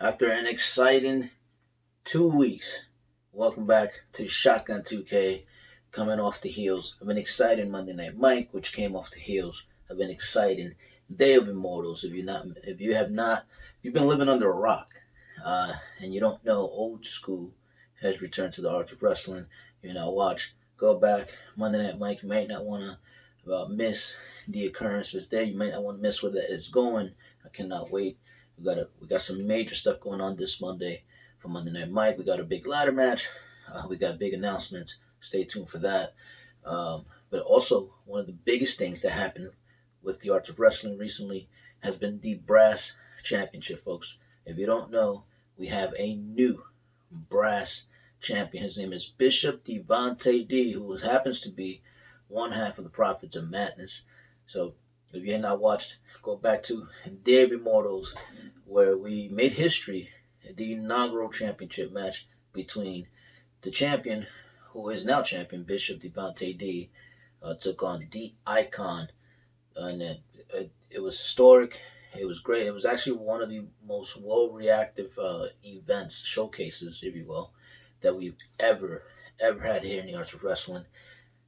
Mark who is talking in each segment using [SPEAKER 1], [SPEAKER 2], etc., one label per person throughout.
[SPEAKER 1] After an exciting 2 weeks, welcome back to Shotgun2k, coming off the heels of an exciting Monday Night Mike, which came off the heels of an exciting Day of Immortals. If you've been living under a rock, and you don't know, old school has returned to the art of wrestling. You're now watch, go back Monday Night Mike. You might not want to miss the occurrences there. You might not want to miss where that is going. I cannot wait. We got some major stuff going on this Monday for Monday Night Mike. We got a big ladder match. We got big announcements. Stay tuned for that. But also, one of the biggest things that happened with the Art of Wrestling recently has been the Brass Championship, folks. If you don't know, we have a new Brass Champion. His name is Bishop Dvante D, who happens to be one half of the Prophets of Madness. So, if you have not watched, go back to Day of Immortals, where we made history at the inaugural championship match between the champion, who is now champion, Bishop Dvante D, took on the Icon. And it was historic. It was great. It was actually one of the most well-reactive events, showcases, if you will, that we've ever had here in the Arts of Wrestling.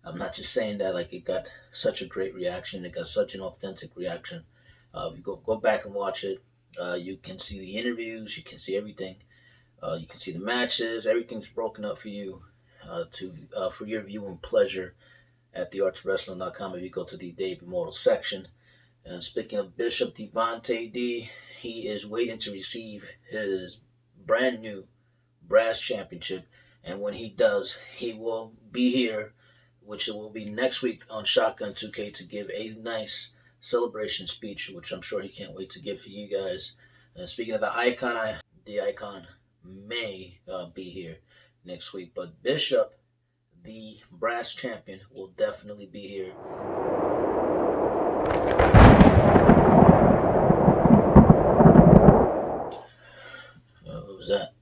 [SPEAKER 1] I'm not just saying that, like, it got such a great reaction. It got such an authentic reaction. You go back and watch it. You can see the interviews. You can see everything. You can see the matches. Everything's broken up for you for your viewing pleasure at theartswrestling.com if you go to the Dave Immortal section. And speaking of Bishop Dvante D, he is waiting to receive his brand new Brass Championship. And when he does, he will be here, which will be next week on Shotgun2k, to give a nice celebration speech, which I'm sure he can't wait to give for you guys. And speaking of the Icon may be here next week, but Bishop, the Brass Champion, will definitely be here. What was that?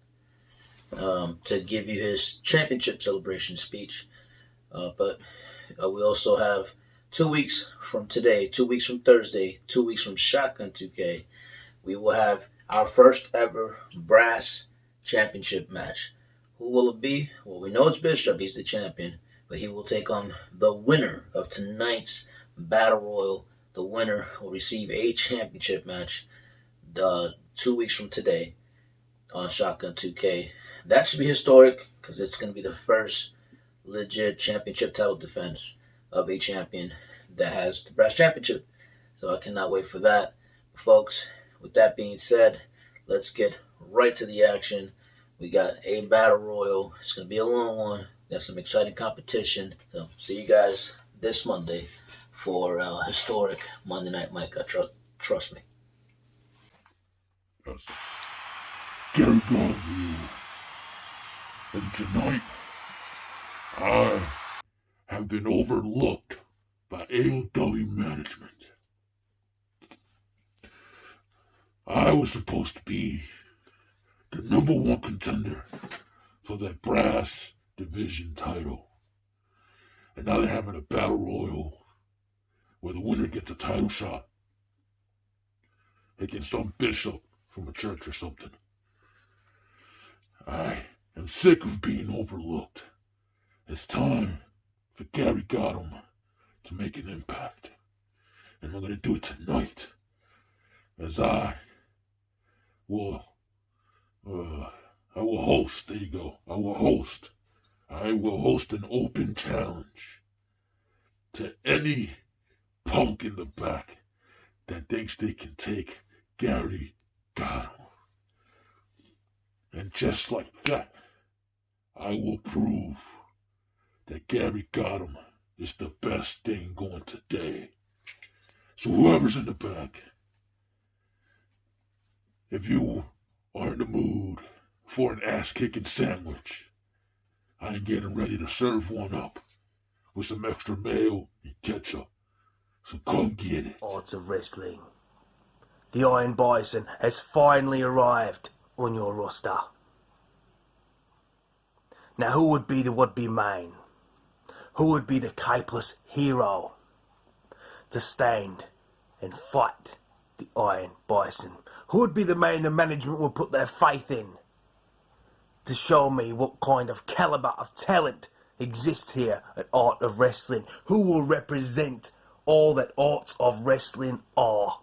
[SPEAKER 1] To give you his championship celebration speech. But we also have 2 weeks from today, 2 weeks from Thursday, 2 weeks from Shotgun2k, we will have our first ever Brass Championship match. Who will it be? Well, we know it's Bishop. He's the champion. But he will take on the winner of tonight's Battle Royal. The winner will receive a championship match 2 weeks from today on Shotgun2k. That should be historic because it's going to be the first legit championship title defense of a champion that has the Brass Championship. So I cannot wait for that. Folks, with that being said, let's get right to the action. We got a Battle Royal. It's going to be a long one. Got some exciting competition. So see you guys this Monday for historic Monday Night Mike. Trust me.
[SPEAKER 2] Yes. Gary God here. And tonight, I have been overlooked by AEW management. I was supposed to be the number one contender for that Brass Division title. And now they're having a Battle Royal where the winner gets a title shot against some bishop from a church or something. I am sick of being overlooked. It's time for Gary Gotham to make an impact. And I'm going to do it tonight. As I will host. There you go. I will host an open challenge to any punk in the back that thinks they can take Gary Gotham. And just like that, I will prove that Gary Gotham is the best thing going today. So whoever's in the back, if you are in the mood for an ass-kicking sandwich, I am getting ready to serve one up with some extra mayo and ketchup. So come get it.
[SPEAKER 3] Arts of Wrestling. The Iron Bison has finally arrived on your roster. Now who would be the would-be main? Who would be the capeless hero to stand and fight the Iron Bison? Who would be the man the management would put their faith in to show me what kind of caliber of talent exists here at Art of Wrestling? Who will represent all that arts of wrestling are?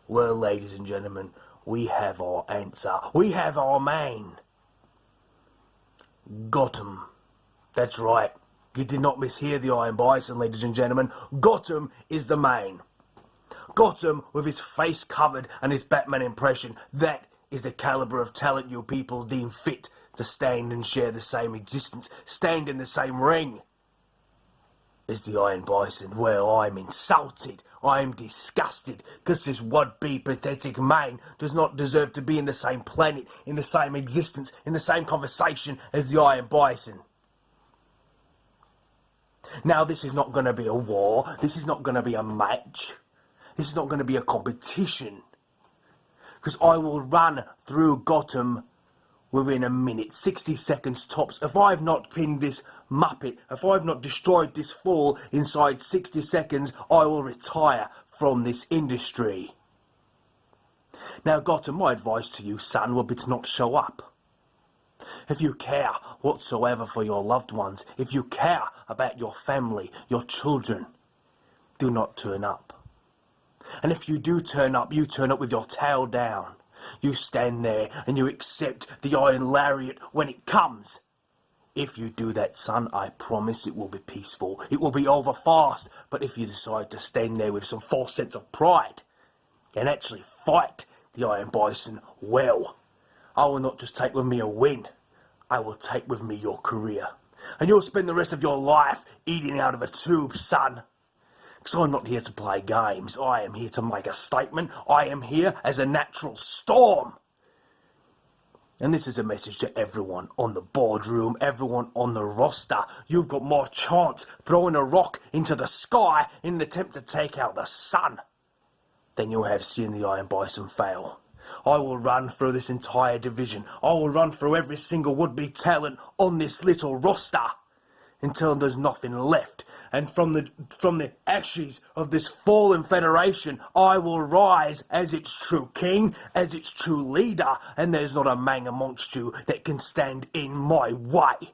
[SPEAKER 3] Well, ladies and gentlemen, we have our answer. We have our man. Gotham. That's right. You did not mishear the Iron Bison, ladies and gentlemen. Gotham is the main. Gotham, with his face covered and his Batman impression, that is the caliber of talent you people deem fit to stand and share the same existence, stand in the same ring as the Iron Bison. Well, I'm insulted, I'm disgusted, because this would-be pathetic man does not deserve to be in the same planet, in the same existence, in the same conversation as the Iron Bison. Now, this is not going to be a war, this is not going to be a match, this is not going to be a competition, because I will run through Gotham within a minute, 60 seconds tops. If I've not pinned this muppet, if I've not destroyed this fool inside 60 seconds, I will retire from this industry. Now, Gotham, my advice to you, son, will be to not show up. If you care whatsoever for your loved ones, if you care about your family, your children, do not turn up. And if you do turn up, you turn up with your tail down. You stand there and you accept the iron lariat when it comes. If you do that, son, I promise it will be peaceful. It will be over fast. But if you decide to stand there with some false sense of pride and actually fight the Iron Bison, well, I will not just take with me a win. I will take with me your career. And you'll spend the rest of your life eating out of a tube, son. Because I'm not here to play games. I am here to make a statement. I am here as a natural storm. And this is a message to everyone on the boardroom, everyone on the roster. You've got more chance throwing a rock into the sky in an attempt to take out the sun than you have seeing the Iron Bison fail. I will run through this entire division. I will run through every single would-be talent on this little roster until there's nothing left. And from the ashes of this fallen federation, I will rise as its true king, as its true leader, and there's not a man amongst you that can stand in my way.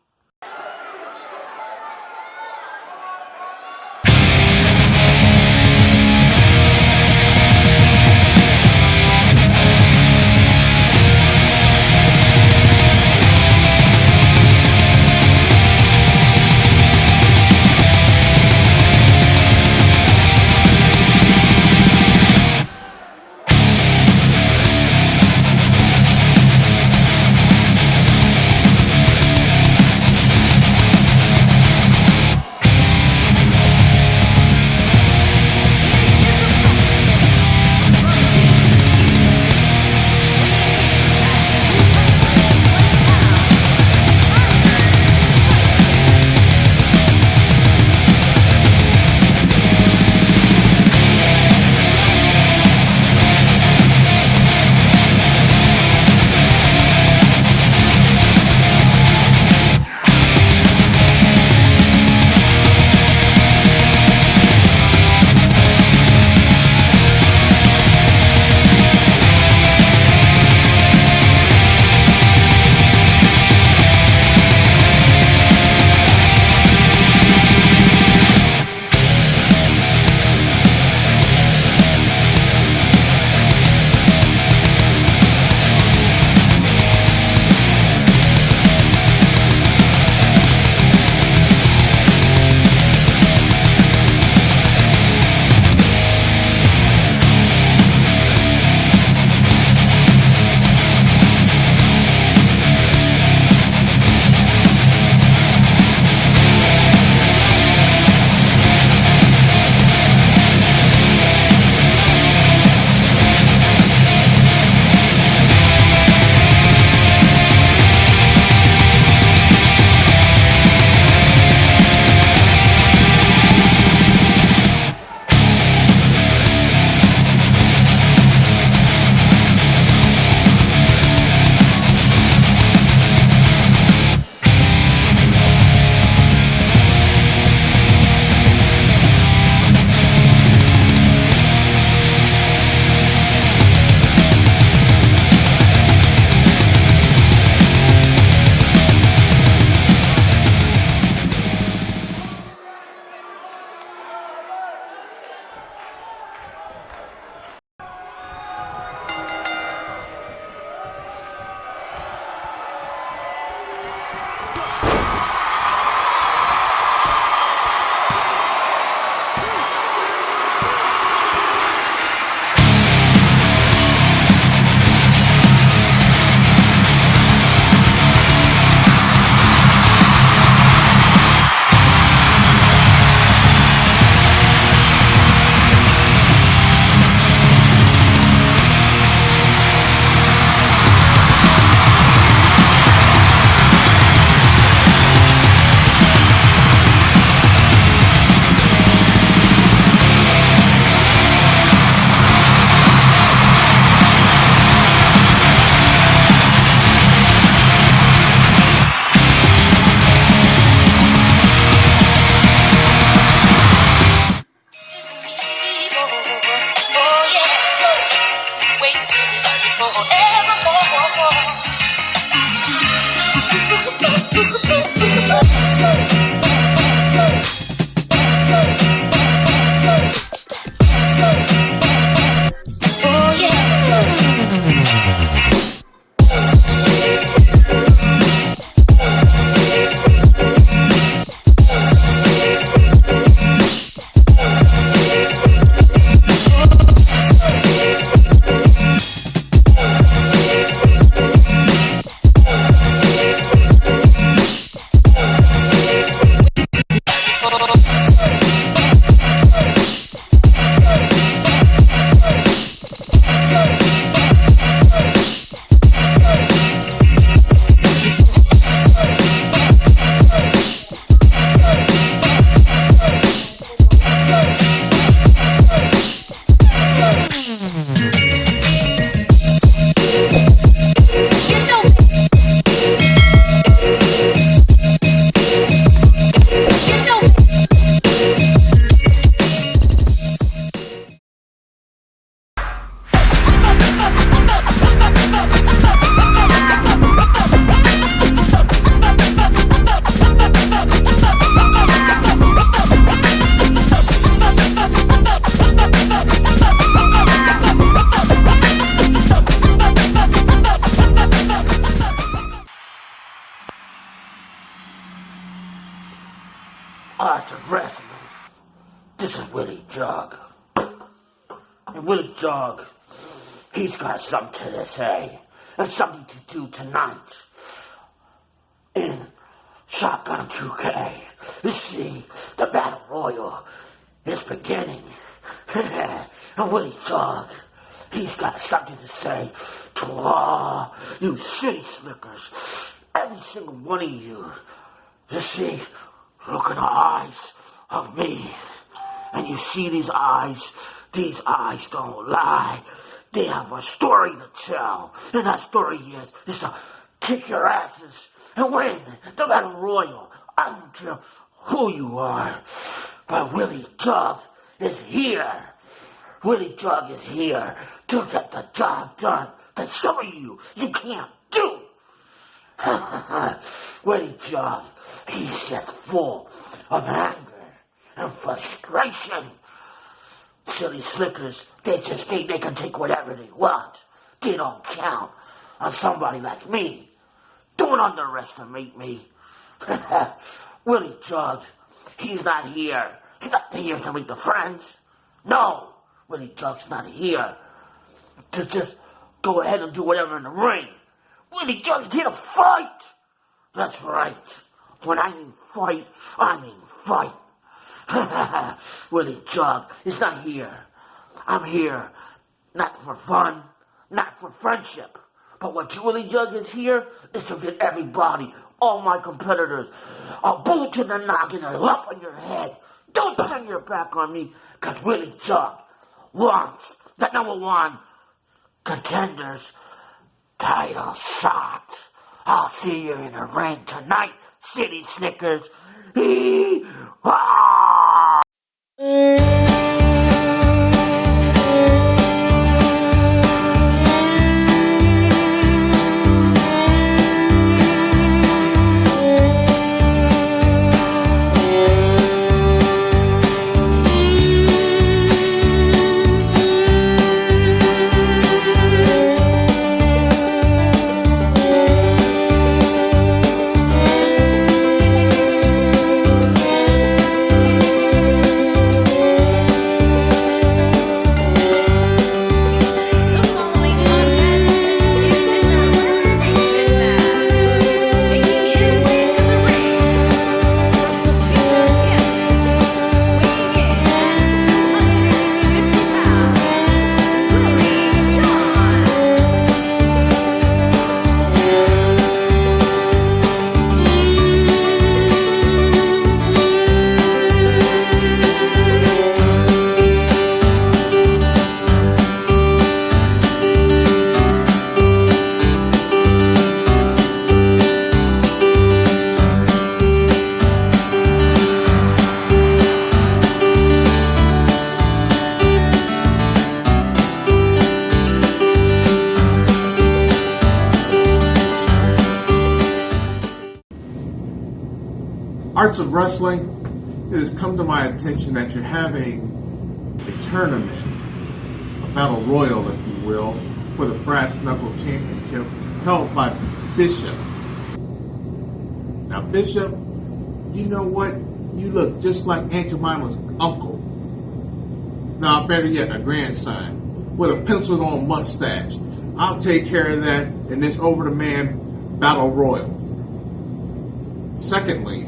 [SPEAKER 4] Art of Wrestling. This is Willie Jog. And Willie Jog, he's got something to say and something to do tonight in Shotgun2k. You see, the Battle Royal is beginning. And Willie Jog, he's got something to say to all you city slickers. Every single one of you. You see, look in the eyes of me. And you see these eyes don't lie. They have a story to tell. And that story is to kick your asses and win the Battle Royal. I don't care who you are. But Willie Jog is here. Willie Jog is here to get the job done that some of you can't do. Willie Jog, he's just full of anger and frustration. Silly slickers, they just think they can take whatever they want. They don't count on somebody like me. Don't underestimate me. Willie Jog, he's not here. He's not here to make the friends. No, Willie Jog's not here to just go ahead and do whatever in the ring. Willie Jog's here to fight. That's right. When I mean fight, I mean fight. Willie Jog is not here. I'm here not for fun, not for friendship. But what Willie Jog is here is to get everybody, all my competitors, a boot to the noggin and a lump on your head. Don't turn your back on me, because Willie Jog wants the #1 contenders title shot. I'll see you in the ring tonight, City Snickers. Hee-haw!
[SPEAKER 5] Arts of Wrestling, it has come to my attention that you're having a tournament, a battle royal, if you will, for the Brass Knuckle Championship held by Bishop. Now, Bishop, you know what? You look just like Aunt Jemima's uncle. Now, better yet, a grandson with a penciled on mustache. I'll take care of that in this over the man battle royal. Secondly,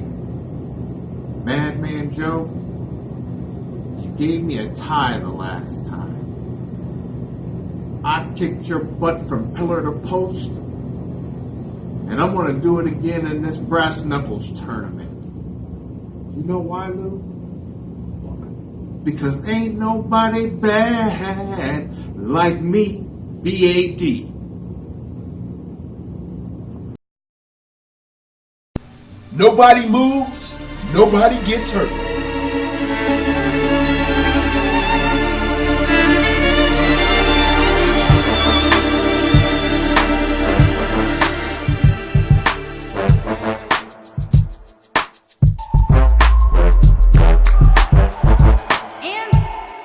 [SPEAKER 5] Madman Joe, you gave me a tie the last time. I kicked your butt from pillar to post, and I'm going to do it again in this Brass Knuckles tournament. You know why, Lou? Because ain't nobody bad like me, B.A.D.
[SPEAKER 6] Nobody moves, nobody gets hurt.
[SPEAKER 7] And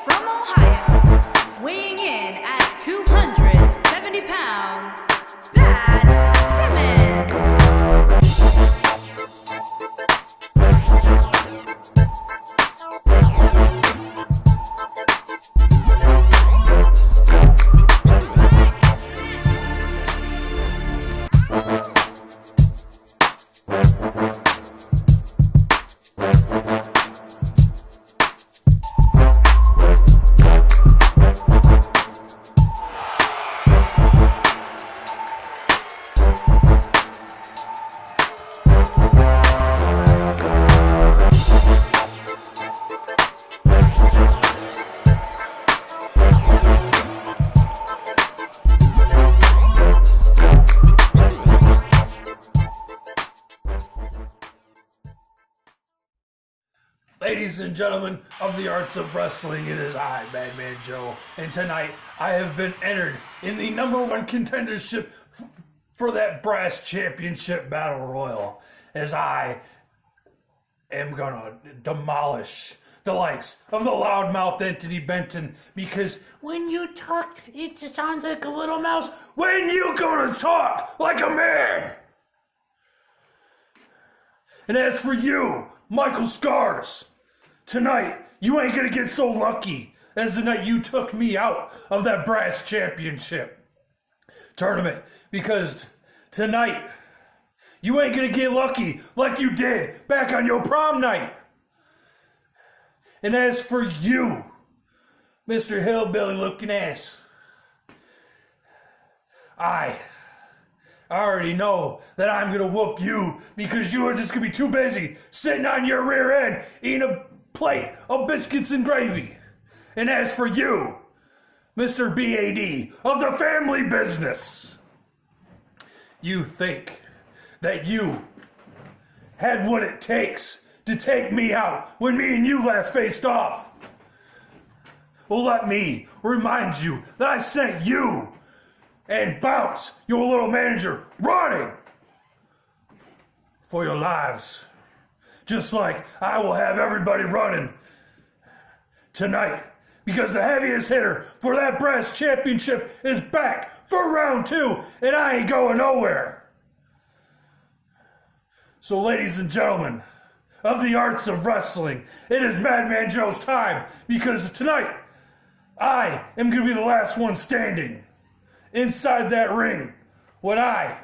[SPEAKER 7] from Ohio, weighing in at 270 pounds, Bad Simmons.
[SPEAKER 8] Ladies and gentlemen of the arts of wrestling, it is I, Madman Joe, and tonight I have been entered in the #1 contendership for that brass championship battle royal, as I am gonna demolish the likes of the loudmouth entity Benton, because when you talk, it just sounds like a little mouse. When you gonna talk like a man? And as for you, Michael Scars, tonight, you ain't gonna get so lucky as the night you took me out of that brass championship tournament, because tonight, you ain't gonna get lucky like you did back on your prom night. And as for you, Mr. Hillbilly looking ass, I already know that I'm gonna whoop you, because you are just gonna be too busy sitting on your rear end eating a plate of biscuits and gravy. And as for you, Mr. BAD of the family business, you think that you had what it takes to take me out when me and you last faced off. Well, let me remind you that I sent you and Bounce, your little manager, running for your lives. Just like I will have everybody running tonight, because the heaviest hitter for that brass championship is back for round 2, and I ain't going nowhere. So, ladies and gentlemen of the arts of wrestling, it is Madman Joe's time, because tonight I am going to be the last one standing inside that ring when I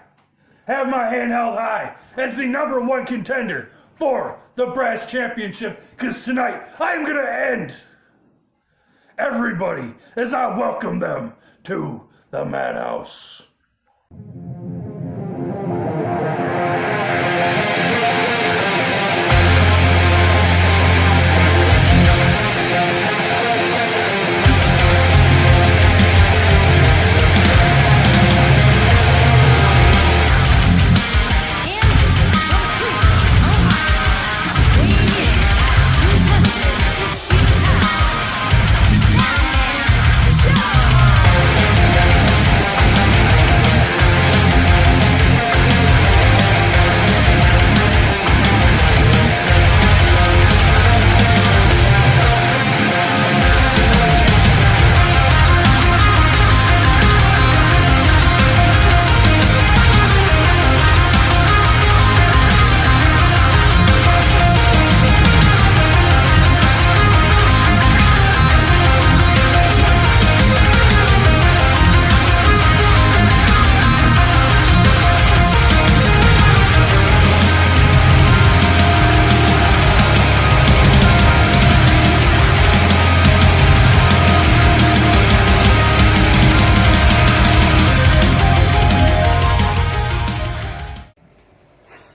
[SPEAKER 8] have my hand held high as the #1 contender for the brass championship, because tonight I am going to end everybody as I welcome them to the madhouse.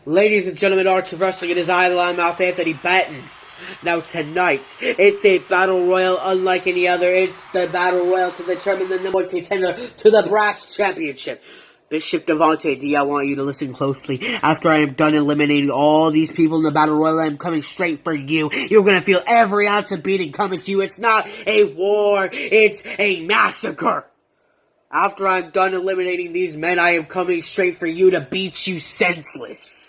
[SPEAKER 9] Ladies and gentlemen, Arts of Wrestling, it is I, the Loudmouth Anthony Batten. Now tonight, it's a battle royal unlike any other. It's the battle royal to determine the #1 contender to the brass championship. Bishop Dvante D, I want you to listen closely. After I am done eliminating all these people in the battle royal, I'm coming straight for you. You're gonna feel every ounce of beating coming to you. It's not a war, it's a massacre. After I'm done eliminating these men, I am coming straight for you to beat you senseless.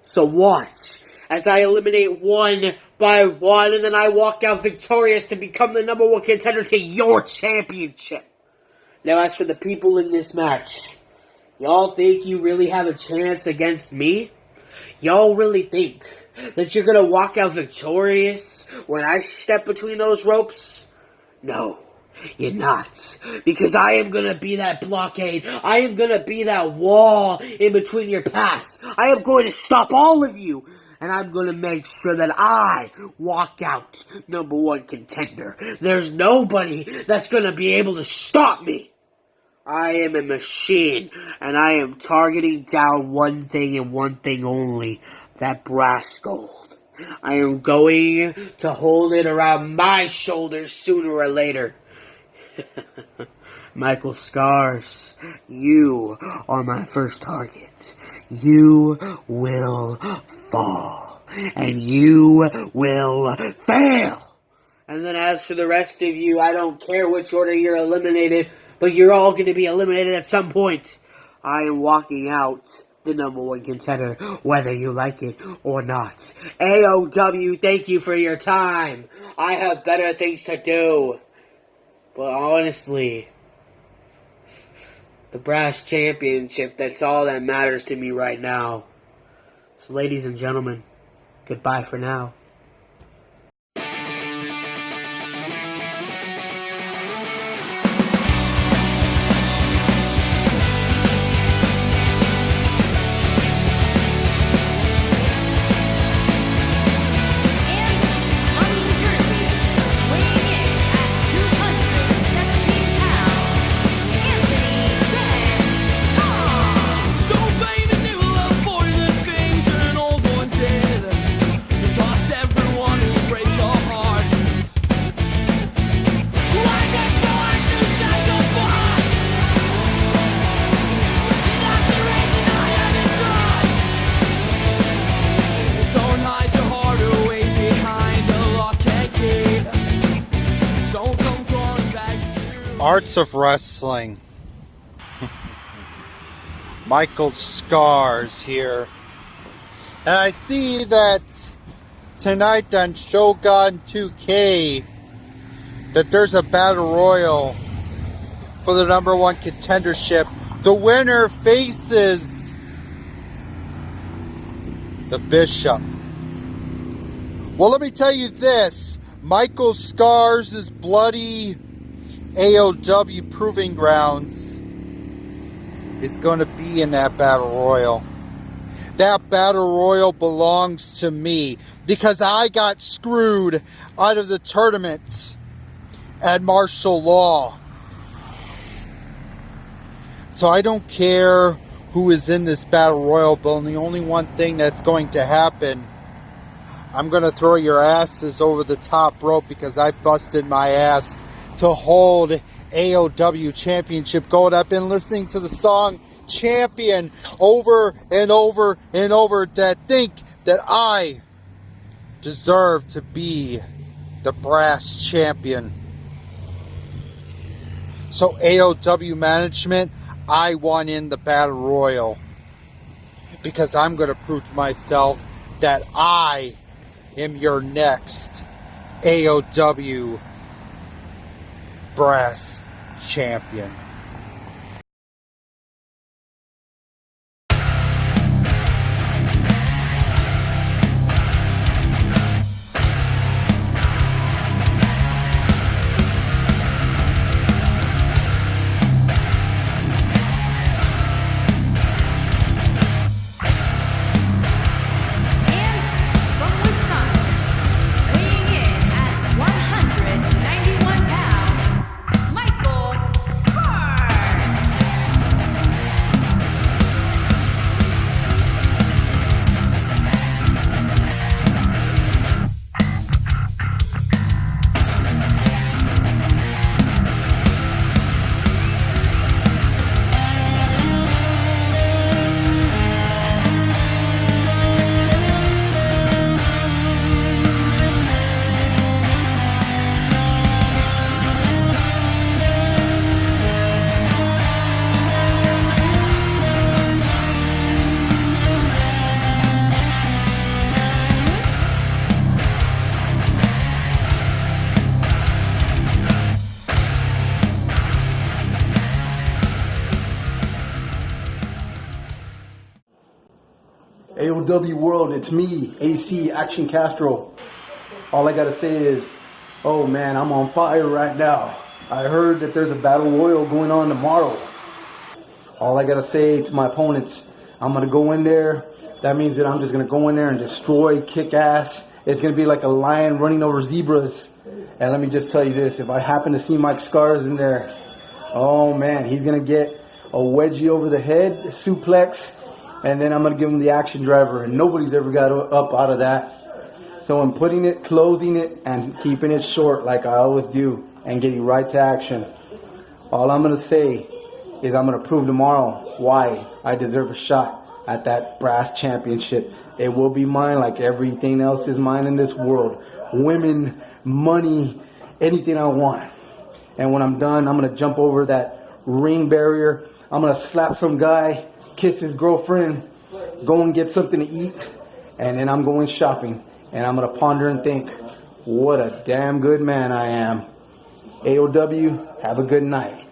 [SPEAKER 9] So watch as I eliminate one by one, and then I walk out victorious to become the #1 contender to your championship. Now, as for the people in this match, y'all think you really have a chance against me? Y'all really think that you're gonna walk out victorious when I step between those ropes? No. You're not. Because I am gonna be that blockade. I am gonna be that wall in between your paths. I am going to stop all of you. And I'm gonna make sure that I walk out #1 contender. There's nobody that's gonna be able to stop me. I am a machine, and I am targeting down one thing and one thing only, that brass gold. I am going to hold it around my shoulders sooner or later. Michael Scars, you are my first target. You will fall, and you will fail. And then as for the rest of you, I don't care which order you're eliminated, but you're all going to be eliminated at some point. I am walking out the number one contender, whether you like it or not. AOW, thank you for your time. I have better things to do. But honestly, the brass championship, that's all that matters to me right now. So ladies and gentlemen, goodbye for now.
[SPEAKER 10] Arts of Wrestling. Michael Scars here. And I see that tonight on Shotgun2k that there's a battle royal for the number one contendership. The winner faces the Bishop. Well, let me tell you this. Michael Scars' bloody AOW Proving Grounds is going to be in that battle royal. That battle royal belongs to me because I got screwed out of the tournament at martial law. So I don't care who is in this battle royal, but the only one thing that's going to happen, I'm going to throw your asses over the top rope because I busted my ass to hold AOW Championship Gold. I've been listening to the song Champion over and over and over that think that I deserve to be the brass champion. So AOW management, I want in the battle royal because I'm going to prove to myself that I am your next AOW brass champion.
[SPEAKER 6] AOW World, it's me, AC Action Castro. All I gotta say is, oh man, I'm on fire right now. I heard that there's a battle royal going on tomorrow. All I gotta say to my opponents, I'm gonna go in there. That means that I'm just gonna go in there and destroy, kick ass. It's gonna be like a lion running over zebras. And let me just tell you this, if I happen to see Mike Scars in there, Oh man, he's gonna get a wedgie over the head, suplex, and then I'm gonna give him the action driver, and nobody's ever got up out of that. So I'm putting it, closing it, and keeping it short like I always do, and getting right to action. All I'm gonna say is I'm gonna prove tomorrow why I deserve a shot at that brass championship. It will be mine like everything else is mine in this world. Women, money, anything I want. And when I'm done, I'm going to jump over that ring barrier. I'm going to slap some guy, kiss his girlfriend, go and get something to eat. And then I'm going shopping. And I'm going to ponder and think, what a damn good man I am. AOW, have a good night.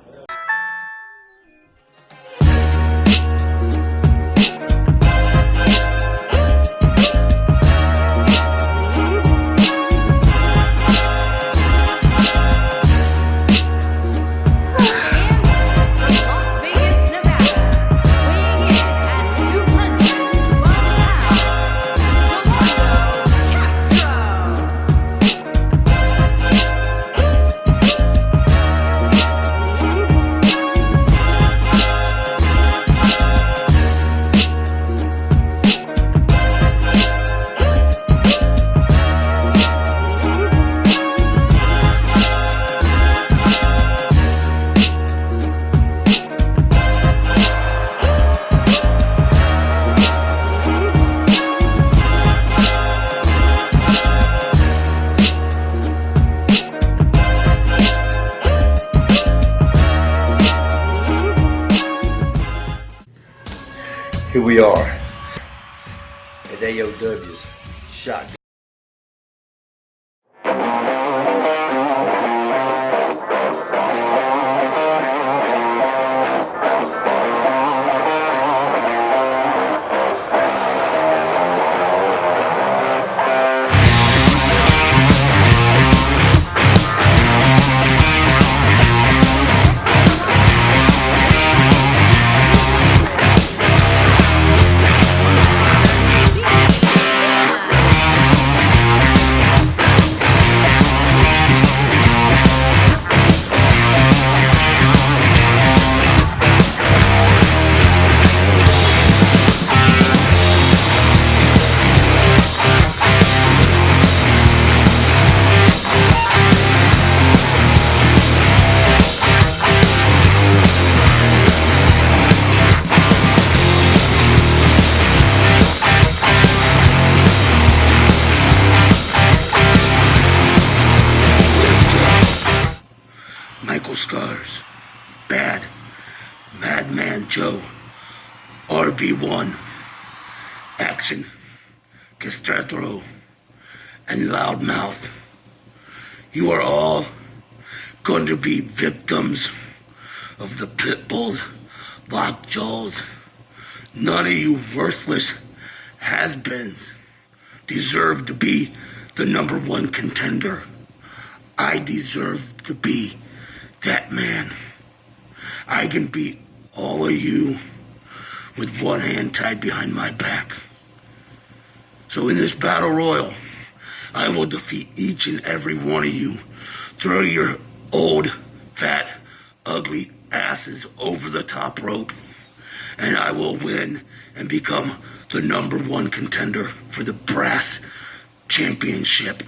[SPEAKER 11] Here we are at AOW's Shotgun. Scars, Bad, Madman Joe, RB1, Action, Castretro, and Loudmouth. You are all going to be victims of the Pitbulls, Lockjaws. None of you worthless has-beens deserve to be the #1 contender. I deserve to be that man. I can beat all of you with one hand tied behind my back. So in this battle royal, I will defeat each and every one of you. Throw your old, fat, ugly asses over the top rope, and I will win and become the #1 contender for the brass championship.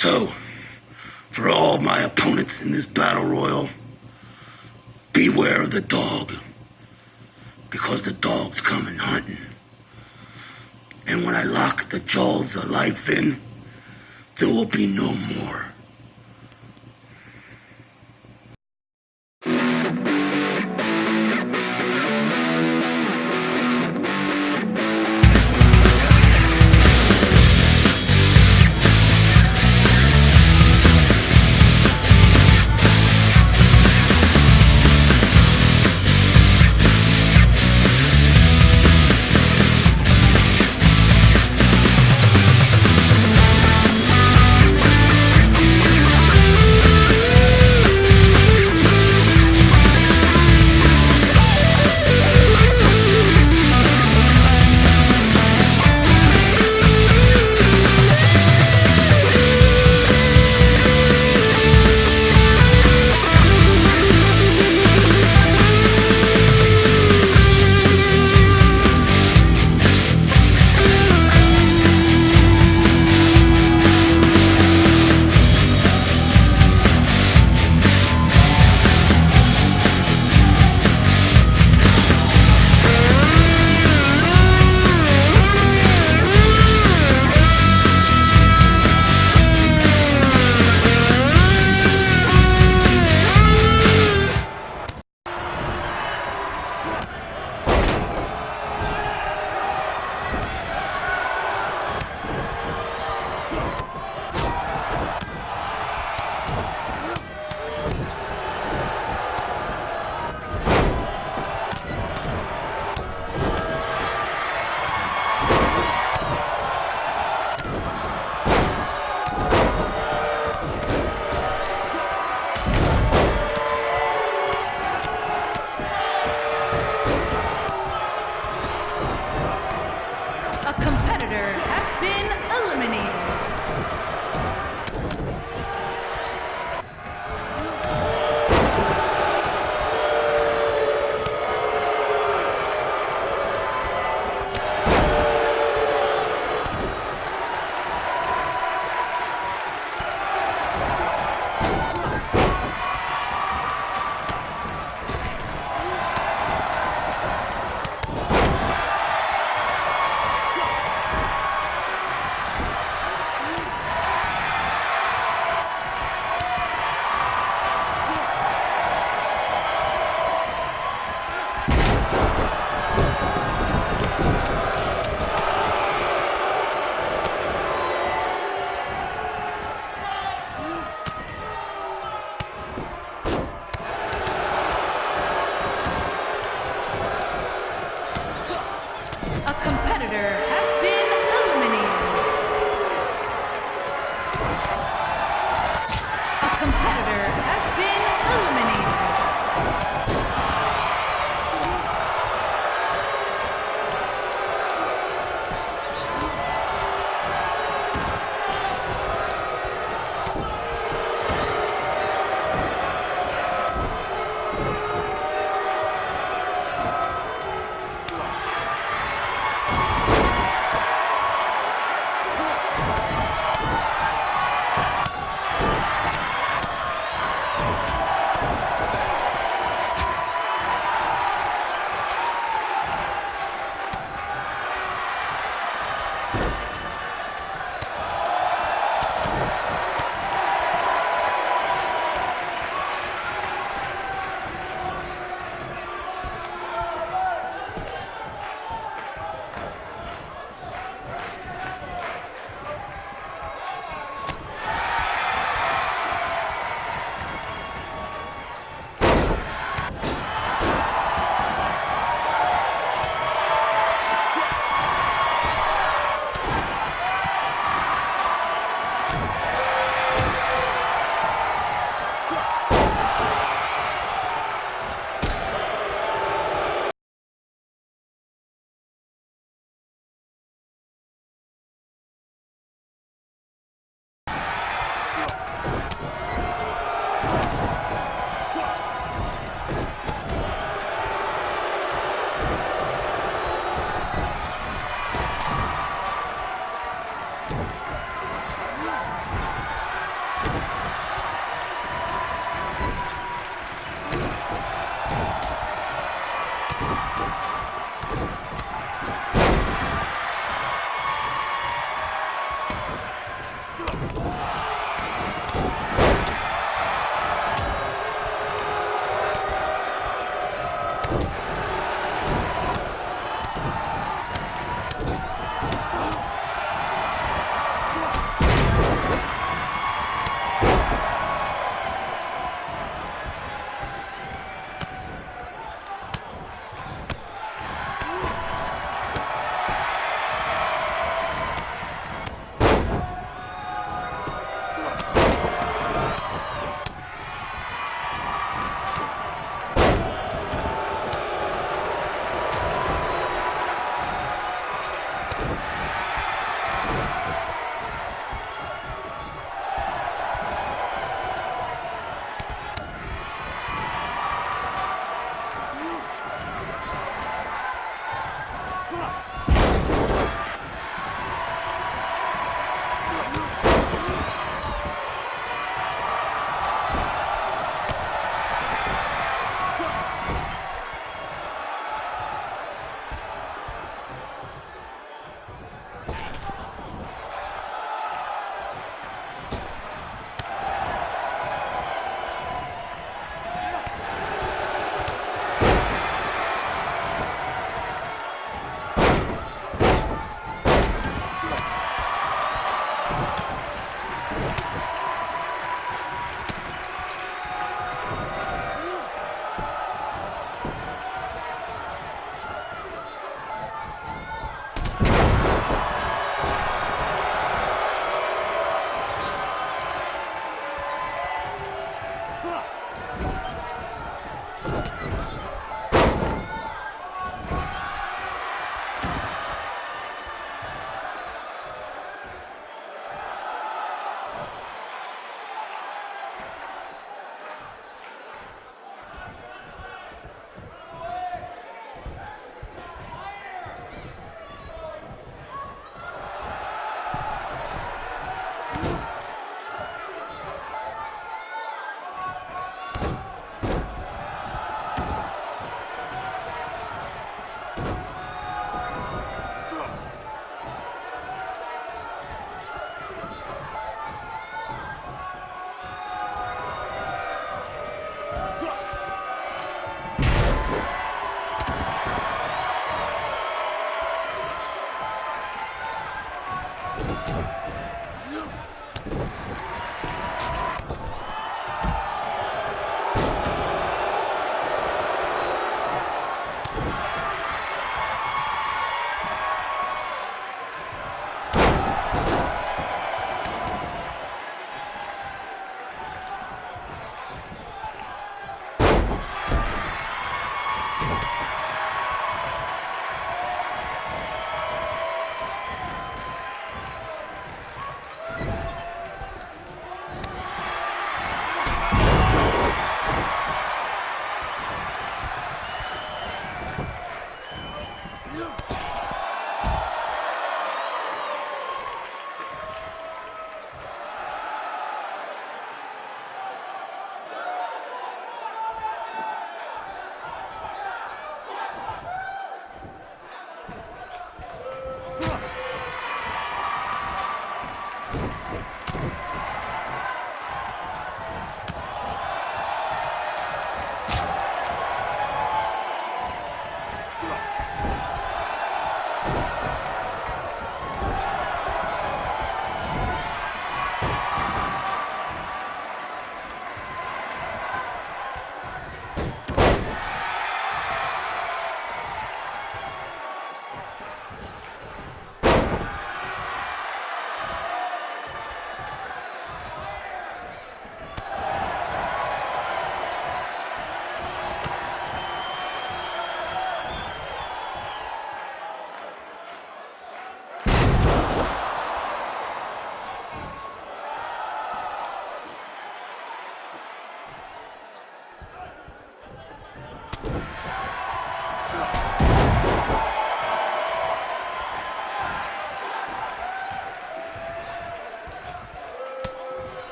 [SPEAKER 11] So, for all my opponents in this battle royal, beware of the dog, because the dog's coming hunting. And when I lock the jaws of life in, there will be no more